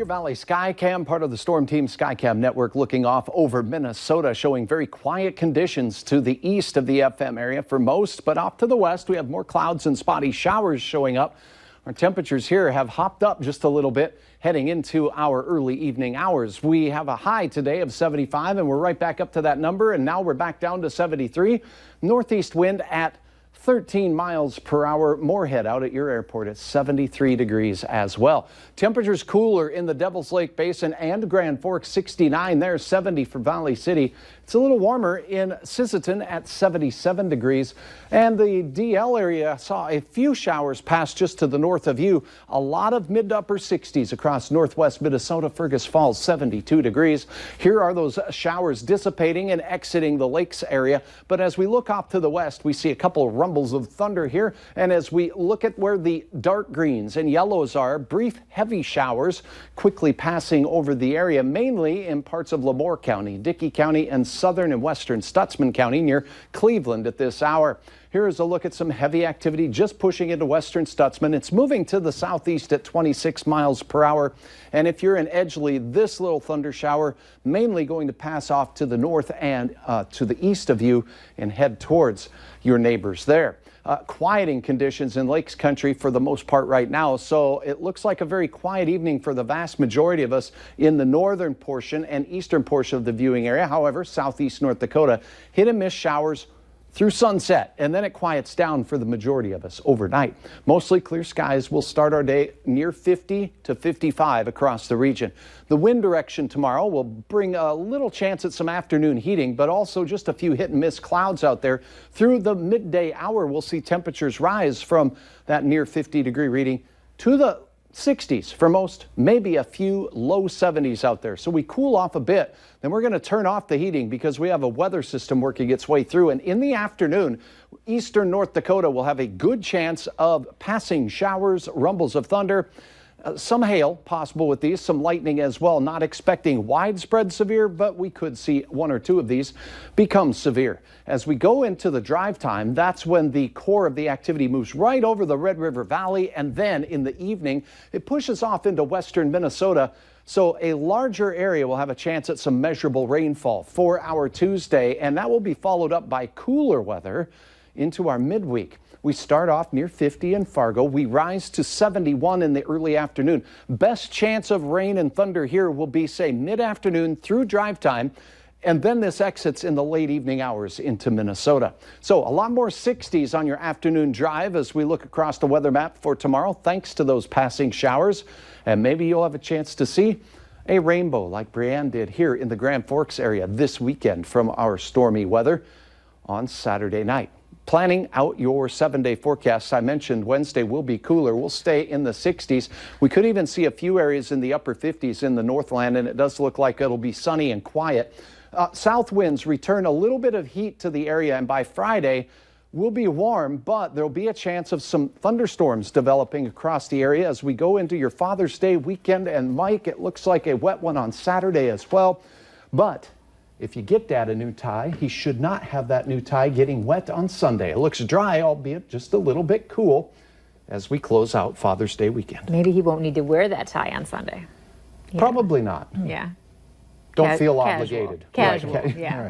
Your Valley Skycam, part of the Storm Team Skycam network, looking off over Minnesota, showing very quiet conditions to the east of the FM area for most, but off to the west, we have more clouds and spotty showers showing up. Our temperatures here have hopped up just a little bit heading into our early evening hours. We have a high today of 75, and we're right back up to that number, and now we're back down to 73. Northeast wind at 13 miles per hour. Moorhead out at your airport at 73 degrees as well. Temperatures cooler in the Devil's Lake Basin and Grand Forks, 69 there, 70 for Valley City. It's a little warmer in Sisseton at 77 degrees. And the DL area saw a few showers pass just to the north of you. A lot of mid to upper 60s across northwest Minnesota. Fergus Falls, 72 degrees. Here are those showers dissipating and exiting the lakes area. But as we look off to the west, we see a couple of rumbles of thunder here. And as we look at where the dark greens and yellows are, brief heavy showers quickly passing over the area, mainly in parts of LaMoure County, Dickey County, and southern and western Stutsman County near Cleveland at this hour. Here is a look at some heavy activity just pushing into western Stutsman. It's moving to the southeast at 26 miles per hour. And if you're in Edgeley, this little thunder shower mainly going to pass off to the north and to the east of you and head towards your neighbors there. Quieting conditions in Lakes Country for the most part right now, so it looks like a very quiet evening for the vast majority of us in the northern portion and eastern portion of the viewing area. However, southeast North Dakota, hit and miss showers through sunset, and then it quiets down for the majority of us overnight. Mostly clear skies. Will start our day near 50 to 55 across the region. The wind direction tomorrow will bring a little chance at some afternoon heating, but also just a few hit and miss clouds out there. Through the midday hour, we'll see temperatures rise from that near 50 degree reading to the 60s for most, maybe a few low 70s out there. So we cool off a bit. Then we're going to turn off the heating because we have a weather system working its way through. And in the afternoon, eastern North Dakota will have a good chance of passing showers, rumbles of thunder. Some hail possible with these, some lightning as well. Not expecting widespread severe, but we could see one or two of these become severe. As we go into the drive time, that's when the core of the activity moves right over the Red River Valley, and then in the evening, it pushes off into western Minnesota. So a larger area will have a chance at some measurable rainfall for our Tuesday, and that will be followed up by cooler weather into our midweek. We start off near 50 in Fargo. We rise to 71 in the early afternoon. Best chance of rain and thunder here will be, say, mid-afternoon through drive time. And then this exits in the late evening hours into Minnesota. So a lot more 60s on your afternoon drive as we look across the weather map for tomorrow, thanks to those passing showers. And maybe you'll have a chance to see a rainbow like Brianne did here in the Grand Forks area this weekend from our stormy weather on Saturday night. Planning out your 7-day forecasts, I mentioned Wednesday will be cooler. We'll stay in the 60s. We could even see a few areas in the upper 50s in the Northland, and it does look like it'll be sunny and quiet. South winds return a little bit of heat to the area, and by Friday, we'll be warm, but there'll be a chance of some thunderstorms developing across the area as we go into your Father's Day weekend. And Mike, it looks like a wet one on Saturday as well. But if you get Dad a new tie, he should not have that new tie getting wet on Sunday. It looks dry, albeit just a little bit cool as we close out Father's Day weekend. Maybe he won't need to wear that tie on Sunday. Probably not. Yeah. Don't feel obligated. Casual, Right. yeah.